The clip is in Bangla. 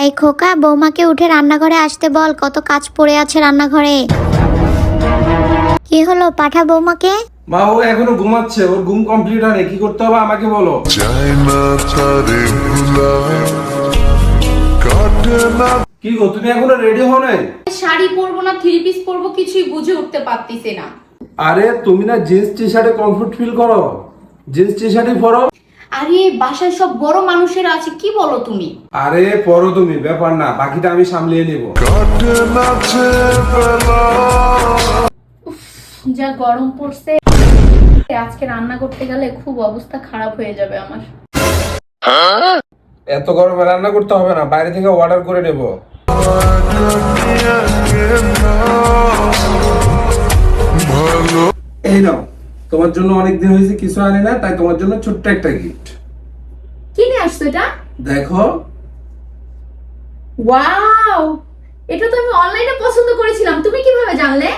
এই খোকা, বৌমাকে উঠে রান্নাঘরে আসতে বল, কত কাজ পড়ে আছে রান্নাঘরে। কি হলো, পাঠা বৌমাকে। মা, ও এখনো ঘুমাচ্ছে, ওর ঘুম কমপ্লিট হয়নি, কি করতে হবে আমাকে বলো। কি গো, তুমি এখনো রেডি হও নাই? শাড়ি পরবো না থ্রি পিস পরবো কিছুই বুঝে উঠতে পারতেছি না। আরে তুমি না জিন্স টি শার্টে কমফর্ট ফিল করো, জিন্স টি শার্টই পরো। আরে বাসায় সব বড় মানুষেরা আছে, কি বলো তুমি? আরে পরো তুমি, ব্যাপার না, বাকিটা আমি সামলিয়ে নেব। যা গরম পড়ছে, আজকে রান্না করতে গেলে খুব অবস্থা খারাপ হয়ে যাবে আমার। এত গরমে রান্না করতে হবে না, বাইরে থেকে অর্ডার করে নেব। এই নাও, তোমার জন্য অনেকদিন হয়েছে কিছু আনি না, তাই তোমার জন্য ছোট্ট একটা গিফট। কি নিয়ে আসছো এটা? দেখো। ওয়াও, এটা তো আমি অনলাইনে পছন্দ করেছিলাম, তুমি কিভাবে জানলে?